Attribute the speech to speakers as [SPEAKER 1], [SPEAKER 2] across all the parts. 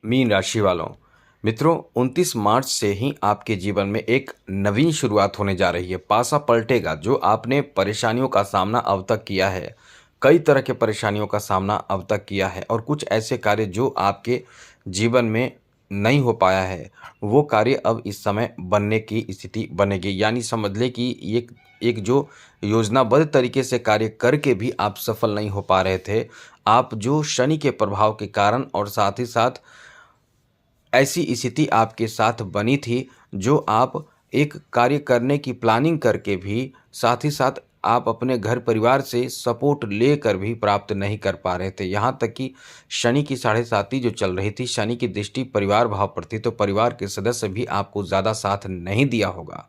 [SPEAKER 1] Mean राशि वालों, मित्रों 29 मार्च से ही आपके जीवन में एक नवीन शुरुआत होने जा रही है। पासा पलटेगा। जो आपने परेशानियों का सामना अब तक किया है, कई तरह के परेशानियों का सामना अब तक किया है और कुछ ऐसे कार्य जो आपके जीवन में नहीं हो पाया है, वो कार्य अब इस समय बनने की स्थिति बनेगी। यानी समझ ले कि एक एक जो योजनाबद्ध तरीके से कार्य करके भी आप सफल नहीं हो पा रहे थे, आप जो शनि के प्रभाव के कारण और साथ ही साथ ऐसी स्थिति आपके साथ बनी थी, जो आप एक कार्य करने की प्लानिंग करके भी साथ ही साथ आप अपने घर परिवार से सपोर्ट लेकर भी प्राप्त नहीं कर पा रहे थे। यहाँ तक कि शनि की साढ़े साती जो चल रही थी, शनि की दृष्टि परिवार भाव पर थी, तो परिवार के सदस्य भी आपको ज़्यादा साथ नहीं दिया होगा।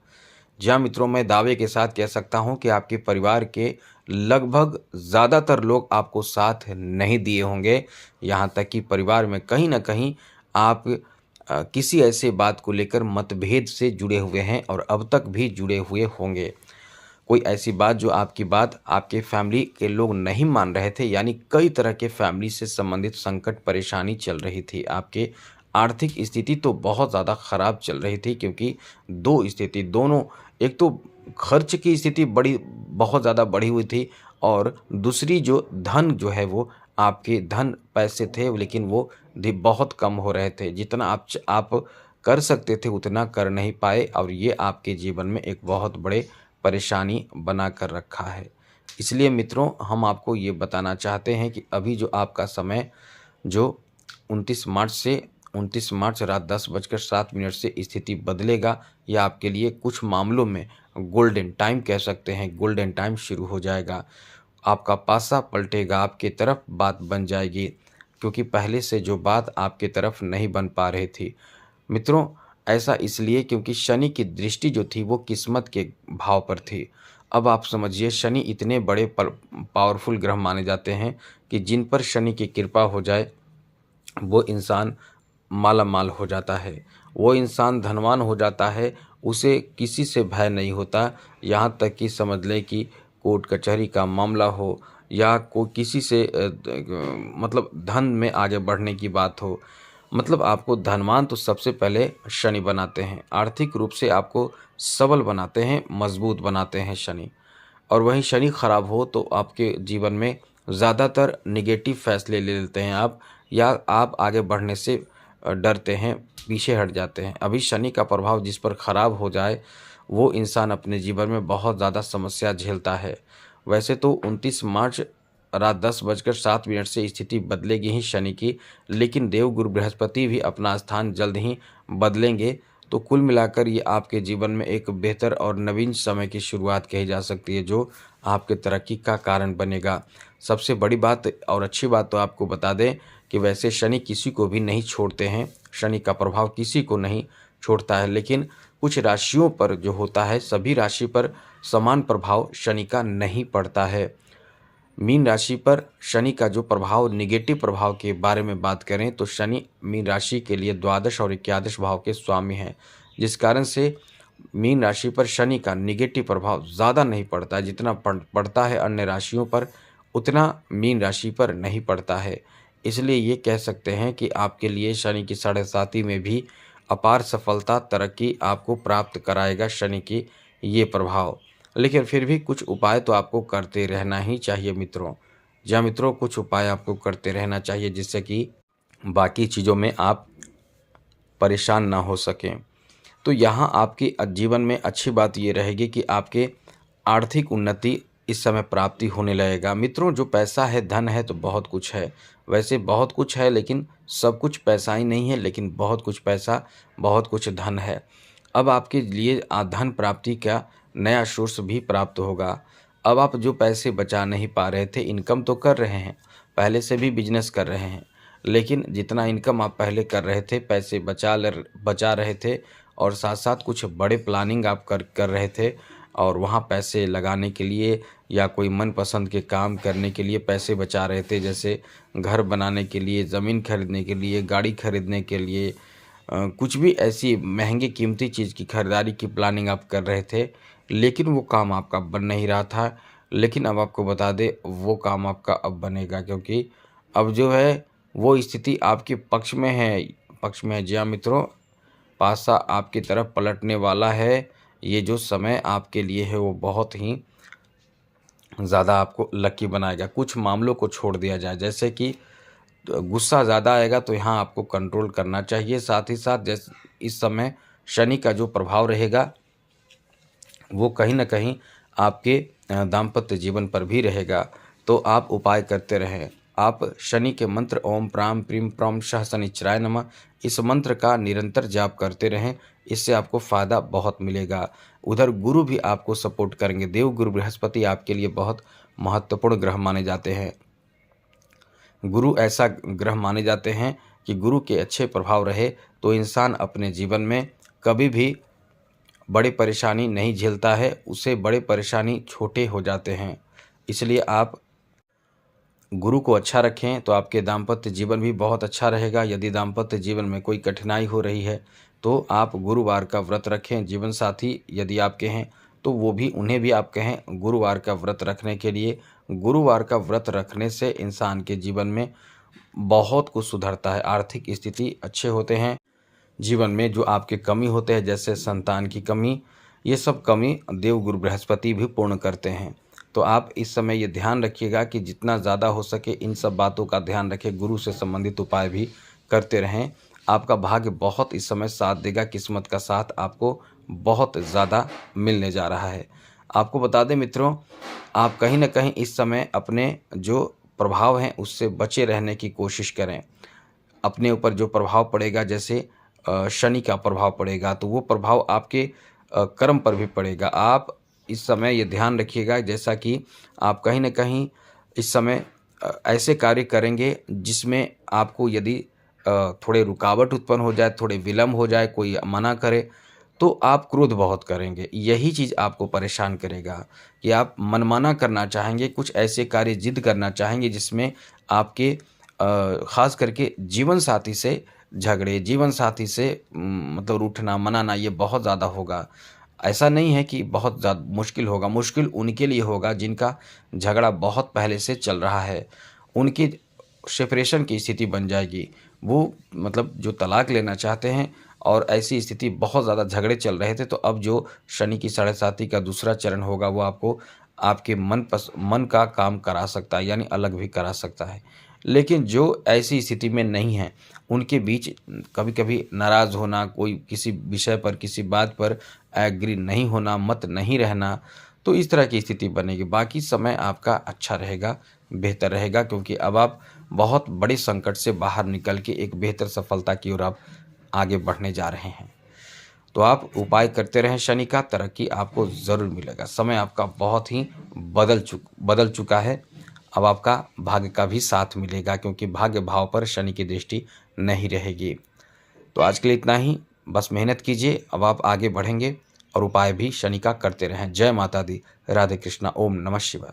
[SPEAKER 1] जी हाँ मित्रों, मैं दावे के साथ कह सकता हूँ कि आपके परिवार के लगभग ज़्यादातर लोग आपको साथ नहीं दिए होंगे। यहाँ तक कि परिवार में कहीं न कहीं आप किसी ऐसे बात को लेकर मतभेद से जुड़े हुए हैं और अब तक भी जुड़े हुए होंगे। कोई ऐसी बात जो आपकी बात आपके फैमिली के लोग नहीं मान रहे थे, यानी कई तरह के फैमिली से संबंधित संकट परेशानी चल रही थी। आपके आर्थिक स्थिति तो बहुत ज़्यादा खराब चल रही थी, क्योंकि दो स्थिति दोनों, एक तो खर्च की स्थिति बड़ी बहुत ज़्यादा बढ़ी हुई थी और दूसरी जो धन जो है वो आपके धन पैसे थे, लेकिन वो बहुत कम हो रहे थे। जितना आप कर सकते थे उतना कर नहीं पाए और ये आपके जीवन में एक बहुत बड़े परेशानी बना कर रखा है। इसलिए मित्रों, हम आपको ये बताना चाहते हैं कि अभी जो आपका समय जो 29 मार्च से 29 मार्च रात 10:07 से स्थिति बदलेगा, यह आपके लिए कुछ मामलों में गोल्डन टाइम कह सकते हैं। गोल्डन टाइम शुरू हो जाएगा। आपका पासा पलटेगा, आपकी तरफ बात बन जाएगी, क्योंकि पहले से जो बात आपकी तरफ नहीं बन पा रही थी। मित्रों, ऐसा इसलिए क्योंकि शनि की दृष्टि जो थी वो किस्मत के भाव पर थी। अब आप समझिए, शनि इतने बड़े पावरफुल ग्रह माने जाते हैं कि जिन पर शनि की कृपा हो जाए, वो इंसान माला माल हो जाता है, वो इंसान धनवान हो जाता है, उसे किसी से भय नहीं होता। यहाँ तक कि समझ लें कि कोर्ट कचहरी का मामला हो या कोई किसी से मतलब धन में आगे बढ़ने की बात हो, मतलब आपको धनवान तो सबसे पहले शनि बनाते हैं। आर्थिक रूप से आपको सबल बनाते हैं, मजबूत बनाते हैं शनि। और वहीं शनि खराब हो तो आपके जीवन में ज़्यादातर निगेटिव फैसले ले लेते हैं आप, या आप आगे बढ़ने से डरते हैं, पीछे हट जाते हैं। अभी शनि का प्रभाव जिस पर खराब हो जाए, वो इंसान अपने जीवन में बहुत ज़्यादा समस्या झेलता है। वैसे तो 29 मार्च रात 10:07 से स्थिति बदलेगी ही शनि की, लेकिन देवगुरु बृहस्पति भी अपना स्थान जल्द ही बदलेंगे। तो कुल मिलाकर ये आपके जीवन में एक बेहतर और नवीन समय की शुरुआत कही जा सकती है, जो आपके तरक्की का कारण बनेगा। सबसे बड़ी बात और अच्छी बात तो आपको बता दें कि वैसे शनि किसी को भी नहीं छोड़ते हैं, शनि का प्रभाव किसी को नहीं छोड़ता है, लेकिन कुछ राशियों पर जो होता है, सभी राशि पर समान प्रभाव शनि का नहीं पड़ता है। मीन राशि पर शनि का जो प्रभाव, निगेटिव प्रभाव के बारे में बात करें तो शनि मीन राशि के लिए द्वादश और एकादश भाव के स्वामी हैं, जिस कारण से मीन राशि पर शनि का निगेटिव प्रभाव ज़्यादा नहीं पड़ता है। जितना पड़ता है अन्य राशियों पर, उतना मीन राशि पर नहीं पड़ता है। इसलिए ये कह सकते हैं कि आपके लिए शनि की साढ़े साती में भी अपार सफलता, तरक्की आपको प्राप्त कराएगा शनि की ये प्रभाव। लेकिन फिर भी कुछ उपाय तो आपको करते रहना ही चाहिए मित्रों। जी मित्रों, कुछ उपाय आपको करते रहना चाहिए, जिससे कि बाकी चीज़ों में आप परेशान ना हो सकें। तो यहाँ आपकी जीवन में अच्छी बात ये रहेगी कि आपके आर्थिक उन्नति इस समय प्राप्ति होने लगेगा। मित्रों, जो पैसा है, धन है, तो बहुत कुछ है। वैसे बहुत कुछ है, लेकिन सब कुछ पैसा ही नहीं है, लेकिन बहुत कुछ पैसा, बहुत कुछ धन है। अब आपके लिए धन प्राप्ति का नया सोर्स भी प्राप्त होगा। अब आप जो पैसे बचा नहीं पा रहे थे, इनकम तो कर रहे हैं, पहले से भी बिजनेस कर रहे हैं, लेकिन जितना इनकम आप पहले कर रहे थे, पैसे बचा रहे थे और साथ साथ कुछ बड़े प्लानिंग आप कर रहे थे, और वहाँ पैसे लगाने के लिए या कोई मनपसंद के काम करने के लिए पैसे बचा रहे थे, जैसे घर बनाने के लिए, ज़मीन खरीदने के लिए, गाड़ी खरीदने के लिए, कुछ भी ऐसी महंगी कीमती चीज़ की खरीदारी की प्लानिंग आप कर रहे थे, लेकिन वो काम आपका बन नहीं रहा था। लेकिन अब आपको बता दें, वो काम आपका अब बनेगा, क्योंकि अब जो है वो स्थिति आपके पक्ष में है। जी हाँ मित्रों, पासा आपकी तरफ पलटने वाला है। ये जो समय आपके लिए है वो बहुत ही ज़्यादा आपको लकी बनाएगा। कुछ मामलों को छोड़ दिया जाए, जैसे कि गुस्सा ज़्यादा आएगा तो यहाँ आपको कंट्रोल करना चाहिए। साथ ही साथ जैसे इस समय शनि का जो प्रभाव रहेगा वो कहीं न कहीं आपके दाम्पत्य जीवन पर भी रहेगा, तो आप उपाय करते रहें। आप शनि के मंत्र ओम प्राम प्रीम प्रम शः शनिश्चराय नमः, इस मंत्र का निरंतर जाप करते रहें, इससे आपको फ़ायदा बहुत मिलेगा। उधर गुरु भी आपको सपोर्ट करेंगे। देवगुरु बृहस्पति आपके लिए बहुत महत्वपूर्ण ग्रह माने जाते हैं। गुरु ऐसा ग्रह माने जाते हैं कि गुरु के अच्छे प्रभाव रहे तो इंसान अपने जीवन में कभी भी बड़ी परेशानी नहीं झेलता है, उसे बड़े परेशानी छोटे हो जाते हैं। इसलिए आप गुरु को अच्छा रखें तो आपके दाम्पत्य जीवन भी बहुत अच्छा रहेगा। यदि दाम्पत्य जीवन में कोई कठिनाई हो रही है तो आप गुरुवार का व्रत रखें। जीवन साथी यदि आपके हैं तो उन्हें भी आप कहें गुरुवार का व्रत रखने के लिए। गुरुवार का व्रत रखने से इंसान के जीवन में बहुत कुछ सुधरता है। आर्थिक स्थिति अच्छे होते हैं। जीवन में जो आपके कमी होते हैं, जैसे संतान की कमी, ये सब कमी देवगुरु बृहस्पति भी पूर्ण करते हैं। तो आप इस समय ये ध्यान रखिएगा कि जितना ज़्यादा हो सके इन सब बातों का ध्यान रखें। गुरु से संबंधित उपाय भी करते रहें। आपका भाग्य बहुत इस समय साथ देगा। किस्मत का साथ आपको बहुत ज़्यादा मिलने जा रहा है। आपको बता दें मित्रों, आप कहीं न कहीं इस समय अपने जो प्रभाव हैं उससे बचे रहने की कोशिश करें। अपने ऊपर जो प्रभाव पड़ेगा, जैसे शनि का प्रभाव पड़ेगा, तो वो प्रभाव आपके कर्म पर भी पड़ेगा। आप इस समय ये ध्यान रखिएगा, जैसा कि आप कहीं न कहीं इस समय ऐसे कार्य करेंगे जिसमें आपको यदि थोड़े रुकावट उत्पन्न हो जाए, थोड़े विलम्ब हो जाए, कोई मना करे, तो आप क्रोध बहुत करेंगे। यही चीज़ आपको परेशान करेगा कि आप मनमाना करना चाहेंगे, कुछ ऐसे कार्य ज़िद करना चाहेंगे जिसमें आपके ख़ास करके जीवन साथी से झगड़े, जीवन साथी से मतलब रूठना, मनाना, ये बहुत ज़्यादा होगा। ऐसा नहीं है कि बहुत ज़्यादा मुश्किल होगा, मुश्किल उनके लिए होगा जिनका झगड़ा बहुत पहले से चल रहा है। उनकी सेपरेशन की स्थिति बन जाएगी। वो मतलब जो तलाक लेना चाहते हैं और ऐसी स्थिति बहुत ज़्यादा झगड़े चल रहे थे, तो अब जो शनि की साढ़े साती का दूसरा चरण होगा वो आपको आपके मन का काम करा सकता है, यानी अलग भी करा सकता है। लेकिन जो ऐसी स्थिति में नहीं है, उनके बीच कभी-कभी नाराज़ होना, कोई किसी विषय पर, किसी बात पर एग्री नहीं होना, मत नहीं रहना, तो इस तरह की स्थिति बनेगी। बाकी समय आपका अच्छा रहेगा, बेहतर रहेगा, क्योंकि अब आप बहुत बड़े संकट से बाहर निकल के एक बेहतर सफलता की ओर आप आगे बढ़ने जा रहे हैं। तो आप उपाय करते रहें शनि का, तरक्की आपको ज़रूर मिलेगा। समय आपका बहुत ही बदल चुका है। अब आपका भाग्य का भी साथ मिलेगा, क्योंकि भाग्य भाव पर शनि की दृष्टि नहीं रहेगी। तो आज के लिए इतना ही। बस मेहनत कीजिए, अब आप आगे बढ़ेंगे और उपाय भी शनि का करते रहें। जय माता दी। राधे कृष्णा। ओम नमः शिवाय।